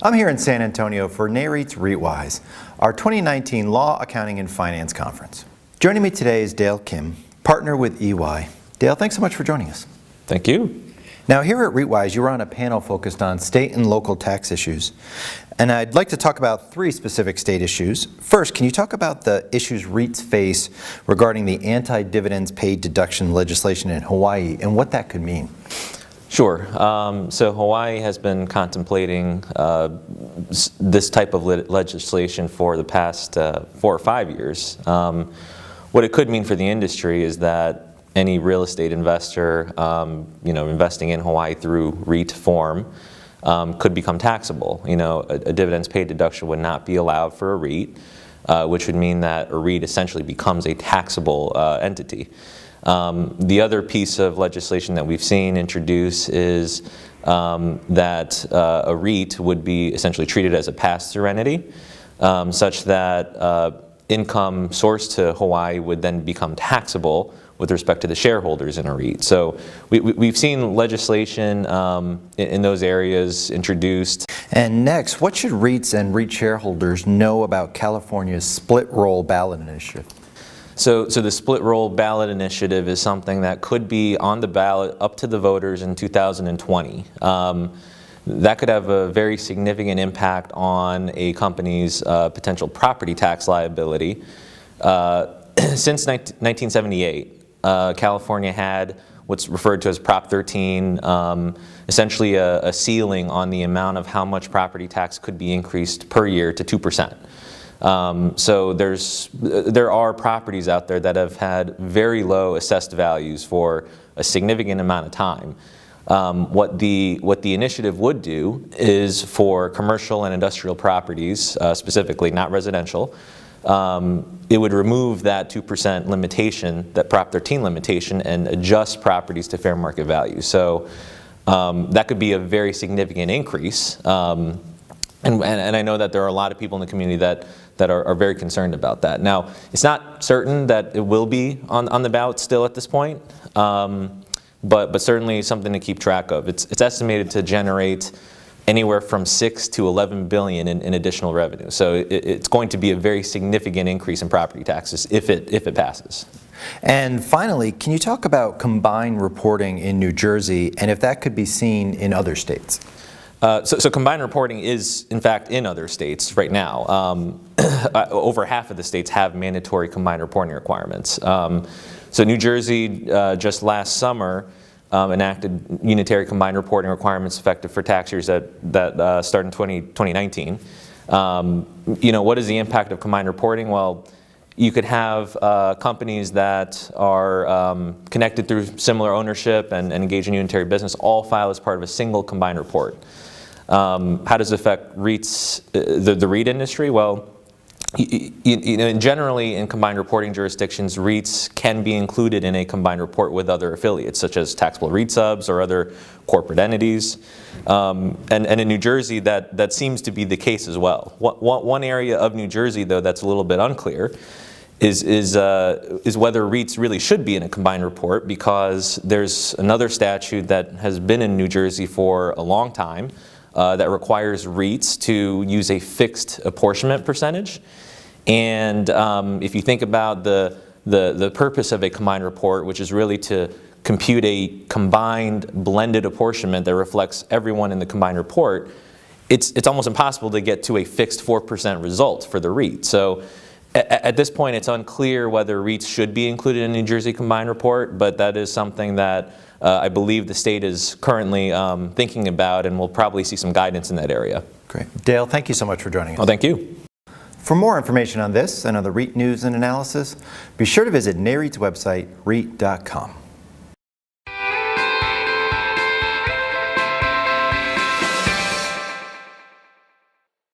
I'm here in San Antonio for NAREIT's REITwise, our 2019 Law, Accounting, and Finance Conference. Joining me today is Dale Kim, partner with EY. Dale, thanks so much for joining us. Thank you. Now, here at REITwise, you were on a panel focused on state and local tax issues. And I'd like to talk about three specific state issues. First, can you talk about the issues REITs face regarding the anti-dividends paid deduction legislation in Hawaii and what that could mean? Sure. So Hawaii has been contemplating this type of legislation for the past 4 or 5 years. What it could mean for the industry is that any real estate investor, investing in Hawaii through REIT form, could become taxable. A dividends paid deduction would not be allowed for a REIT, which would mean that a REIT essentially becomes a taxable entity. The other piece of legislation that we've seen introduce is that a REIT would be essentially treated as a pass-through entity, such that income sourced to Hawaii would then become taxable with respect to the shareholders in a REIT. So we've seen legislation in those areas introduced. And next, what should REITs and REIT shareholders know about California's split roll ballot initiative? So the split roll ballot initiative is something that could be on the ballot up to the voters in 2020. That could have a very significant impact on a company's potential property tax liability. Since 1978, California had what's referred to as Prop 13, essentially a ceiling on the amount of how much property tax could be increased per year to 2%. So there are properties out there that have had very low assessed values for a significant amount of time. What the initiative would do is for commercial and industrial properties, specifically, not residential, it would remove that 2% limitation, that Prop 13 limitation, and adjust properties to fair market value. So that could be a very significant increase. And I know that there are a lot of people in the community that are very concerned about that. Now, it's not certain that it will be on the ballot still at this point, but certainly something to keep track of. It's estimated to generate anywhere from $6 to $11 billion in additional revenue. So it's going to be a very significant increase in property taxes if it passes. And finally, can you talk about combined reporting in New Jersey and if that could be seen in other states? So combined reporting is, in fact, in other states right now. Over half of the states have mandatory combined reporting requirements. So New Jersey, just last summer, enacted unitary combined reporting requirements effective for tax years that start in 2019. What is the impact of combined reporting? Well, you could have companies that are connected through similar ownership and engage in unitary business all file as part of a single combined report. How does it affect REITs, the REIT industry? Well, generally in combined reporting jurisdictions, REITs can be included in a combined report with other affiliates, such as taxable REIT subs or other corporate entities. And in New Jersey, that seems to be the case as well. One area of New Jersey, though, that's a little bit unclear is whether REITs really should be in a combined report, because there's another statute that has been in New Jersey for a long time that requires REITs to use a fixed apportionment percentage. And if you think about the purpose of a combined report, which is really to compute a combined blended apportionment that reflects everyone in the combined report, it's almost impossible to get to a fixed 4% result for the REIT. So at this point, it's unclear whether REITs should be included in the New Jersey combined report, but that is something that I believe the state is currently thinking about, and we'll probably see some guidance in that area. Great. Dale, thank you so much for joining us. Well, thank you. For more information on this and other REIT news and analysis, be sure to visit NAREIT's website, REIT.com.